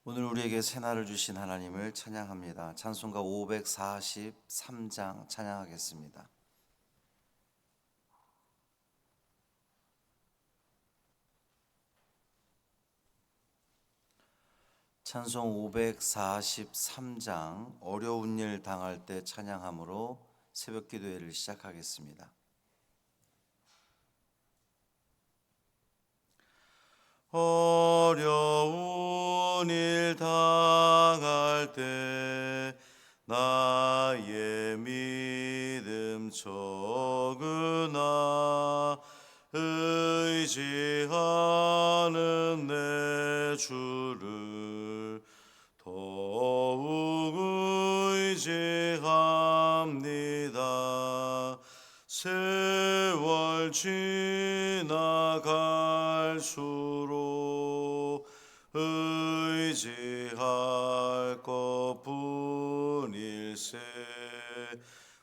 오늘 우리에게 새날을 주신 하나님을 찬양합니다. 찬송가 543장 찬양하겠습니다. 찬송 543장 어려운 일 당할 때 찬양함으로 새벽 기도회를 시작하겠습니다. 어려운 일 당할 때 나의 믿음 적으나 의지하는 내 주를 더욱 의지합니다. 세월 지나갈수록 의지할 것뿐일세.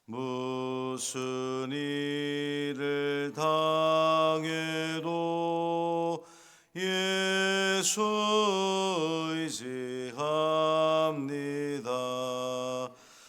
무슨 일을 당해도 예수 의지합니다.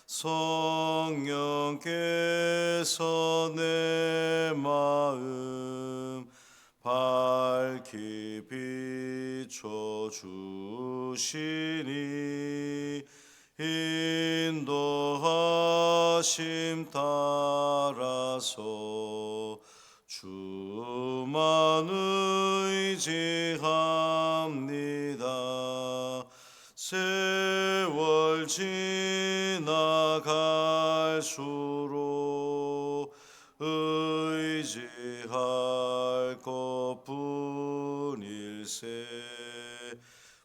성령께서 내 마음 밝히 비춰주시니 인도하심 따라서 주만 의지합니다. 세월 지나갈수록 의지할 것뿐일세.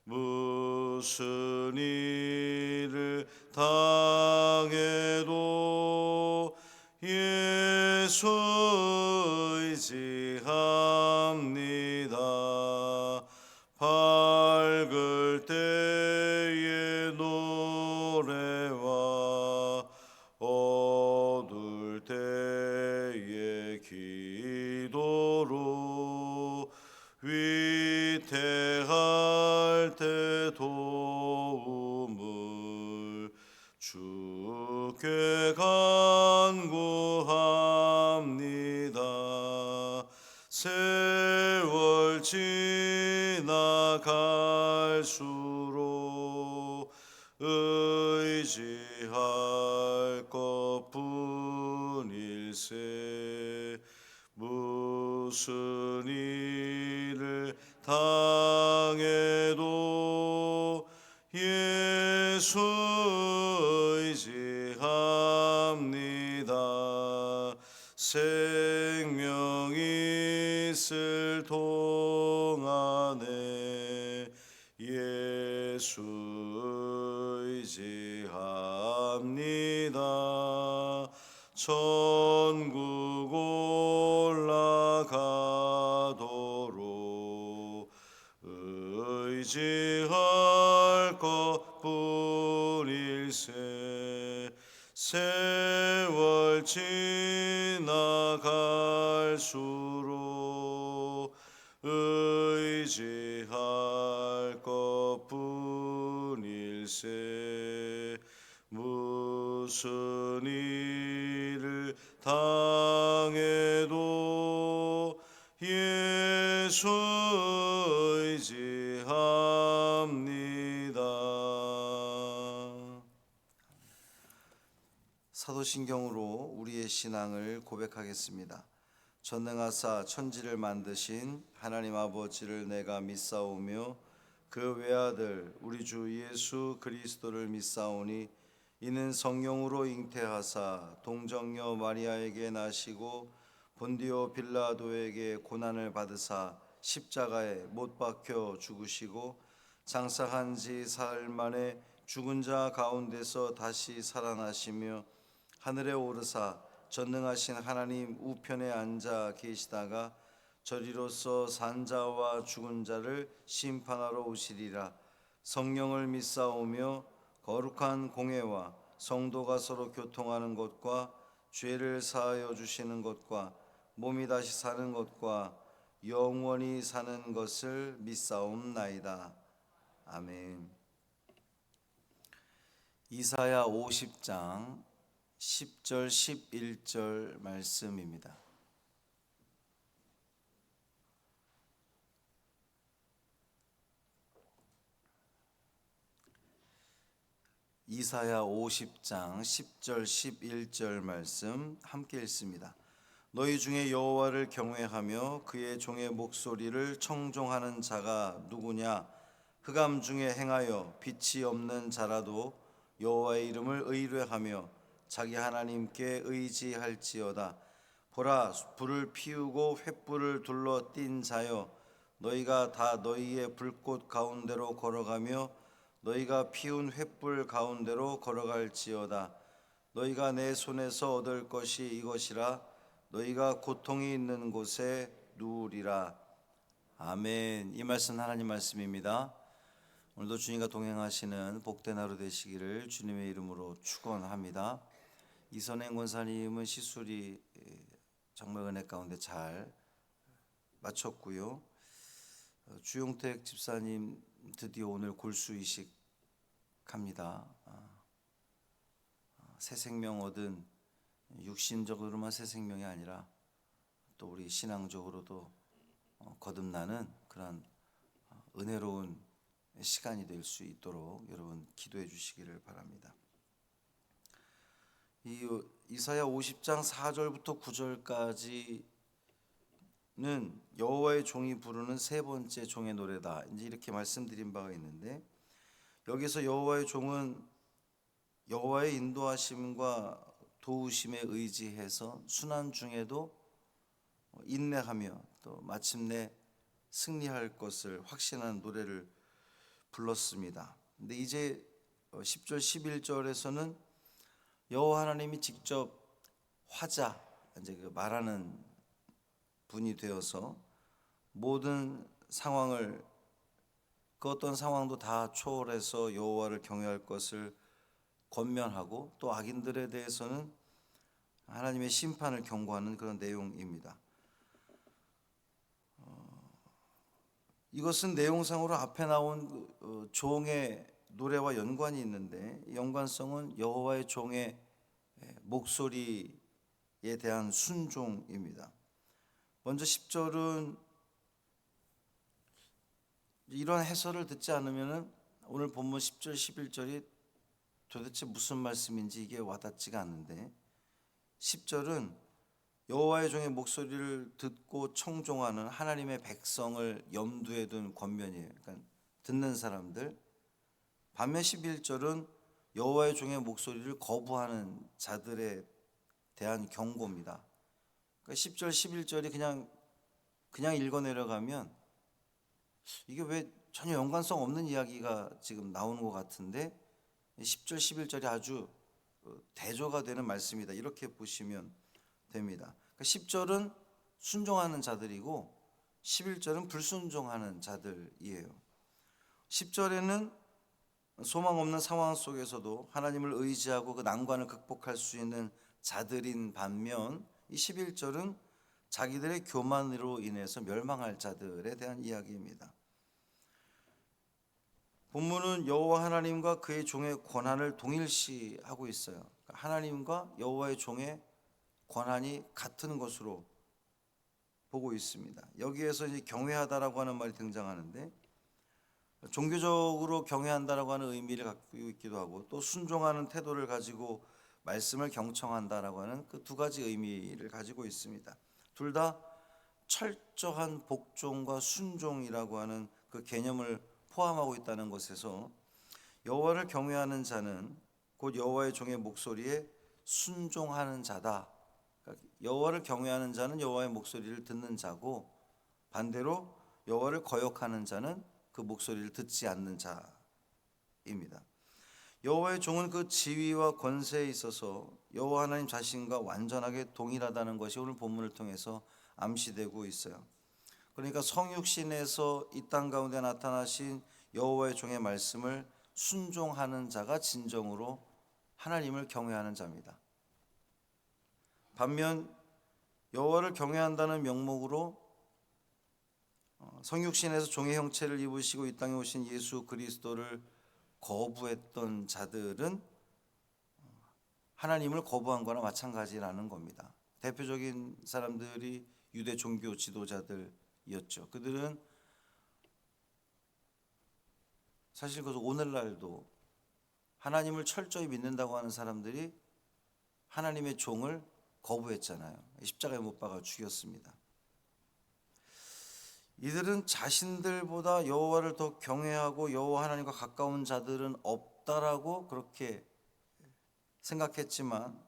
무슨 일을 당해도 예수 의지합니다. 밝을 때의 노래와 어두울 때의 기도로 위태할 때 도움을 주께 간구합니다. 세월 지나갈수록 의지할 것뿐일세. 무슨 일을 당해도 예수 의지합니다. 생명 있을 동안에 예수 의지합니다. 천국 올라가도록 의지할 것뿐일세. 세월 지나갈수록 의지할 것뿐일세. 무슨 일을 당해도 예수 의지합니다. 사도신경으로 우리의 신앙을 고백하겠습니다. 전능하사 천지를 만드신 하나님 아버지를 내가 믿사오며 그 외아들 우리 주 예수 그리스도를 믿사오니 이는 성령으로 잉태하사 동정녀 마리아에게 나시고 본디오 빌라도에게 고난을 받으사 십자가에 못 박혀 죽으시고 장사한 지 사흘 만에 죽은 자 가운데서 다시 살아나시며 하늘에 오르사 전능하신 하나님 우편에 앉아 계시다가 저리로서 산 자와 죽은 자를 심판하러 오시리라. 성령을 믿사오며 거룩한 공회와 성도가 서로 교통하는 것과 죄를 사하여 주시는 것과 몸이 다시 사는 것과 영원히 사는 것을 믿사옵나이다. 아멘. 이사야 50장 10절 11절 말씀입니다. 이사야 50장 10절 11절 말씀 함께 읽습니다. 너희 중에 여호와를 경외하며 그의 종의 목소리를 청종하는 자가 누구냐? 흑암 중에 행하여 빛이 없는 자라도 여호와의 이름을 의뢰하며 자기 하나님께 의지할지어다. 보라, 불을 피우고 횃불을 둘러 띈 자여, 너희가 다 너희의 불꽃 가운데로 걸어가며 너희가 피운 횃불 가운데로 걸어갈지어다. 너희가 내 손에서 얻을 것이 이것이라. 너희가 고통이 있는 곳에 누우리라. 아멘. 이 말씀 하나님 말씀입니다. 오늘도 주님과 동행하시는 복된 하루 되시기를 주님의 이름으로 축원합니다. 이선행 권사님은 시술이 정말 은혜 가운데 잘 마쳤고요. 주용택 집사님 드디어 오늘 골수 이식합니다. 새 생명 얻은, 육신적으로만 새 생명이 아니라 또 우리 신앙적으로도 거듭나는 그런 은혜로운 시간이 될 수 있도록 여러분 기도해 주시기를 바랍니다. 이사야 50장 4절부터 9절까지는 여호와의 종이 부르는 세 번째 종의 노래다. 이제 이렇게 말씀드린 바가 있는데, 여기서 여호와의 종은 여호와의 인도하심과 도우심에 의지해서 순환 중에도 인내하며 또 마침내 승리할 것을 확신하는 노래를 불렀습니다. 근데 이제 10절 11절에서는 여호와 하나님이 직접 화자, 이제 그 말하는 분이 되어서 모든 상황을, 그 어떤 상황도 다 초월해서 여호와를 경외할 것을 권면하고, 또 악인들에 대해서는 하나님의 심판을 경고하는 그런 내용입니다. 이것은 내용상으로 앞에 나온 종의 노래와 연관이 있는데, 연관성은 여호와의 종의 목소리에 대한 순종입니다. 먼저 10절은 이런 해설을 듣지 않으면 오늘 본문 10절 11절이 도대체 무슨 말씀인지 이게 와닿지가 않는데, 10절은 여호와의 종의 목소리를 듣고 청종하는 하나님의 백성을 염두에 둔 권면이에요. 그러니까 듣는 사람들. 반면 11절은 여호와의 종의 목소리를 거부하는 자들에 대한 경고입니다. 그러니까 10절 11절이 그냥 읽어 내려가면 이게 왜 전혀 연관성 없는 이야기가 지금 나오는 것 같은데, 10절 11절이 아주 대조가 되는 말씀이다, 이렇게 보시면 됩니다. 그러니까 10절은 순종하는 자들이고 11절은 불순종하는 자들이에요. 10절에는 소망 없는 상황 속에서도 하나님을 의지하고 그 난관을 극복할 수 있는 자들인 반면, 이 11절은 자기들의 교만으로 인해서 멸망할 자들에 대한 이야기입니다. 본문은 여호와 하나님과 그의 종의 권한을 동일시하고 있어요. 하나님과 여호와의 종의 권한이 같은 것으로 보고 있습니다. 여기에서 이제 경외하다라고 하는 말이 등장하는데, 종교적으로 경외한다라고 하는 의미를 갖고 있기도 하고, 또 순종하는 태도를 가지고 말씀을 경청한다라고 하는 그 두 가지 의미를 가지고 있습니다. 둘 다 철저한 복종과 순종이라고 하는 그 개념을 포함하고 있다는 것에서, 여호와를 경외하는 자는 곧 여호와의 종의 목소리에 순종하는 자다. 그러니까 여호와를 경외하는 자는 여호와의 목소리를 듣는 자고, 반대로 여호와를 거역하는 자는 그 목소리를 듣지 않는 자입니다. 여호와의 종은 그 지위와 권세에 있어서 여호와 하나님 자신과 완전하게 동일하다는 것이 오늘 본문을 통해서 암시되고 있어요. 그러니까 성육신에서 이 땅 가운데 나타나신 여호와의 종의 말씀을 순종하는 자가 진정으로 하나님을 경외하는 자입니다. 반면 여호와를 경외한다는 명목으로 성육신에서 종의 형체를 입으시고 이 땅에 오신 예수 그리스도를 거부했던 자들은 하나님을 거부한 거나 마찬가지라는 겁니다. 대표적인 사람들이 유대 종교 지도자들이었죠. 그들은 사실 그 오늘날도 하나님을 철저히 믿는다고 하는 사람들이 하나님의 종을 거부했잖아요. 십자가에 못 박아 죽였습니다. 이들은 자신들보다 여호와를 더 경외하고 여호와 하나님과 가까운 자들은 없다라고 그렇게 생각했지만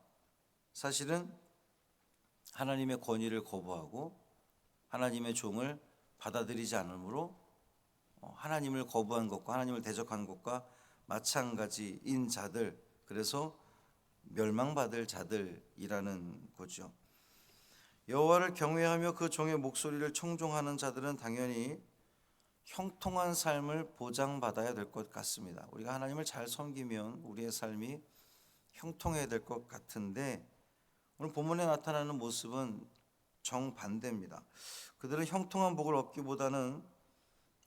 사실은 하나님의 권위를 거부하고 하나님의 종을 받아들이지 않으므로 하나님을 거부한 것과 하나님을 대적한 것과 마찬가지인 자들, 그래서 멸망받을 자들이라는 거죠. 여호와를 경외하며 그 종의 목소리를 청종하는 자들은 당연히 형통한 삶을 보장받아야 될 것 같습니다. 우리가 하나님을 잘 섬기면 우리의 삶이 형통해야 될 것 같은데 오늘 본문에 나타나는 모습은 정반대입니다. 그들은 형통한 복을 얻기보다는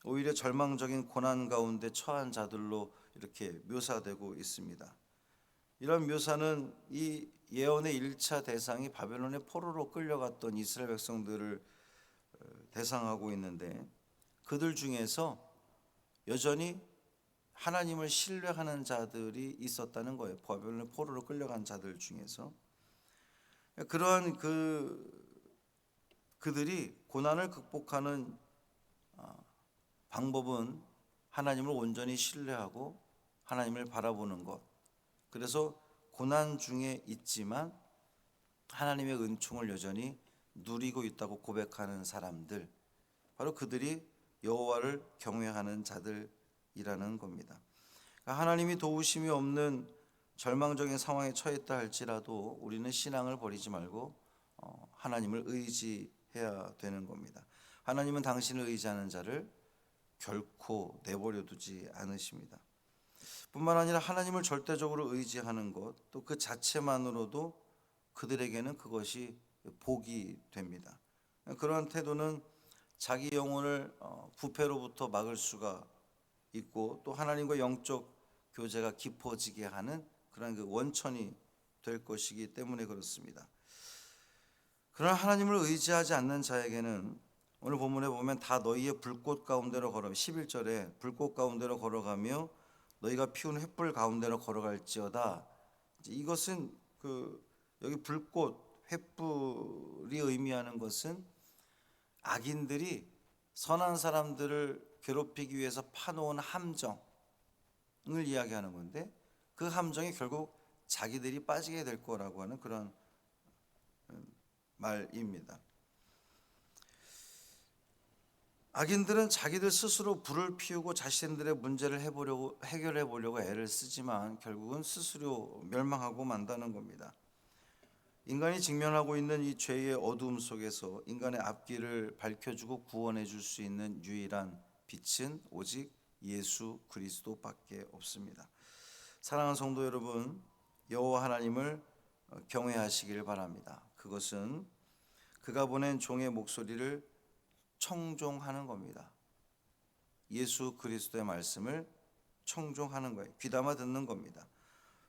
오히려 절망적인 고난 가운데 처한 자들로 이렇게 묘사되고 있습니다. 이런 묘사는 이 예언의 1차 대상이 바벨론의 포로로 끌려갔던 이스라엘 백성들을 대상하고 있는데 그들 중에서 여전히 하나님을 신뢰하는 자들이 있었다는 거예요. 바벨론의 포로로 끌려간 자들 중에서. 그러한 그들이 고난을 극복하는 방법은 하나님을 온전히 신뢰하고 하나님을 바라보는 것. 그래서 고난 중에 있지만 하나님의 은총을 여전히 누리고 있다고 고백하는 사람들, 바로 그들이 여호와를 경외하는 자들이라는 겁니다. 그러니까 하나님이 도우심이 없는 절망적인 상황에 처했다 할지라도 우리는 신앙을 버리지 말고 하나님을 의지해야 되는 겁니다. 하나님은 당신을 의지하는 자를 결코 내버려 두지 않으십니다. 뿐만 아니라 하나님을 절대적으로 의지하는 것, 또 그 자체만으로도 그들에게는 그것이 복이 됩니다. 그러한 태도는 자기 영혼을 부패로부터 막을 수가 있고 또 하나님과 영적 교제가 깊어지게 하는 그런 그 원천이 될 것이기 때문에 그렇습니다. 그러나 하나님을 의지하지 않는 자에게는 오늘 본문에 보면 다 너희의 불꽃 가운데로 걸어 11절에 불꽃 가운데로 걸어가며 너희가 피운 횃불 가운데로 걸어갈지어다. 이것은 여기 불꽃 횃불이 의미하는 것은 악인들이 선한 사람들을 괴롭히기 위해서 파놓은 함정을 이야기하는 건데 그 함정이 결국 자기들이 빠지게 될 거라고 하는 그런 말입니다. 악인들은 자기들 스스로 불을 피우고 자신들의 문제를 해결해 보려고 애를 쓰지만 결국은 스스로 멸망하고 만다는 겁니다. 인간이 직면하고 있는 이 죄의 어두움 속에서 인간의 앞길을 밝혀주고 구원해 줄 수 있는 유일한 빛은 오직 예수 그리스도밖에 없습니다. 사랑하는 성도 여러분, 여호와 하나님을 경외하시길 바랍니다. 그것은 그가 보낸 종의 목소리를 청종하는 겁니다. 예수 그리스도의 말씀을 청종하는 거예요. 귀담아 듣는 겁니다.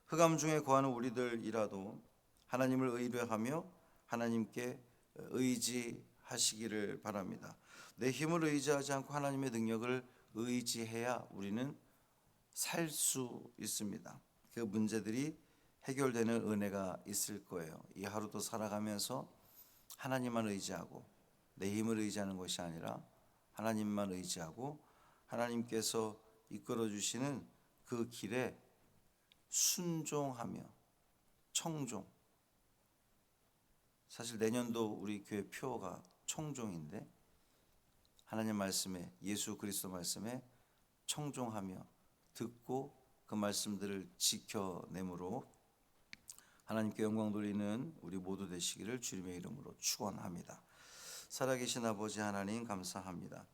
흑암 중에 거하는 우리들이라도 하나님을 의뢰하며 하나님께 의지하시기를 바랍니다. 내 힘을 의지하지 않고 하나님의 능력을 의지해야 우리는 살 수 있습니다. 그 문제들이 해결되는 은혜가 있을 거예요. 이 하루도 살아가면서 하나님만 의지하고 내 힘을 의지하는 것이 아니라 하나님만 의지하고 하나님께서 이끌어 주시는 그 길에 순종하며 청종. 사실 내년도 우리 교회 표어가 청종인데 하나님 말씀에 예수 그리스도 말씀에 청종하며 듣고 그 말씀들을 지켜내므로 하나님께 영광 돌리는 우리 모두 되시기를 주님의 이름으로 축원합니다. 살아계신 아버지 하나님 감사합니다.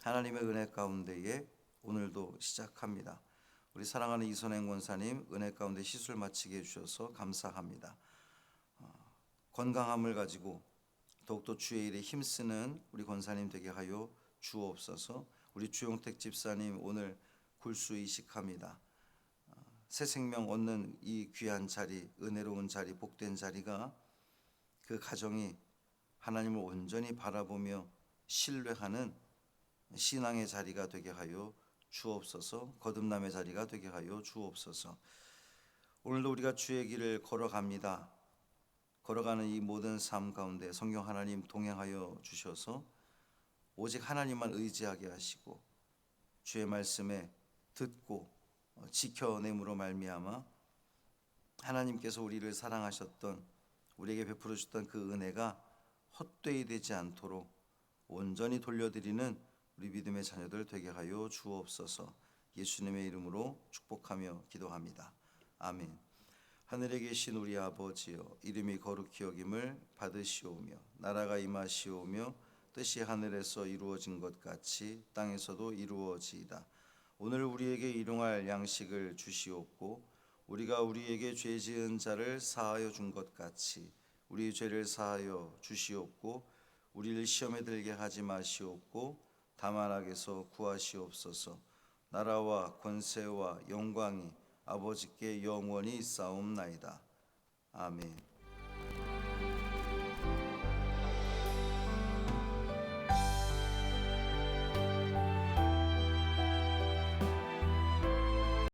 하나님의 은혜 가운데에 오늘도 시작합니다. 우리 사랑하는 이선행 권사님 은혜 가운데 시술 마치게 해주셔서 감사합니다. 건강함을 가지고 더욱더 주의 일에 힘쓰는 우리 권사님 되게 하여 주옵소서. 우리 주용택 집사님 오늘 굴수 이식합니다. 새 생명 얻는 이 귀한 자리, 은혜로운 자리, 복된 자리가 그 가정이 하나님을 온전히 바라보며 신뢰하는 신앙의 자리가 되게 하여 주옵소서. 거듭남의 자리가 되게 하여 주옵소서. 오늘도 우리가 주의 길을 걸어갑니다. 걸어가는 이 모든 삶 가운데 성령 하나님 동행하여 주셔서 오직 하나님만 의지하게 하시고 주의 말씀에 듣고 지켜냄으로 말미암아 하나님께서 우리를 사랑하셨던, 우리에게 베풀어 주셨던 그 은혜가 헛되이 되지 않도록 온전히 돌려드리는 우리 믿음의 자녀들 되게 하여 주옵소서. 예수님의 이름으로 축복하며 기도합니다. 아멘. 하늘에 계신 우리 아버지여, 이름이 거룩히 여김을 받으시오며 나라가 임하시오며 뜻이 하늘에서 이루어진 것 같이 땅에서도 이루어지이다. 오늘 우리에게 일용할 양식을 주시옵고 우리가 우리에게 죄 지은 자를 사하여 준 것 같이 우리 죄를 사하여 주시옵고 우리를 시험에 들게 하지 마시옵고 다만 악에서 구하시옵소서. 나라와 권세와 영광이 아버지께 영원히 있사옵나이다. 아멘.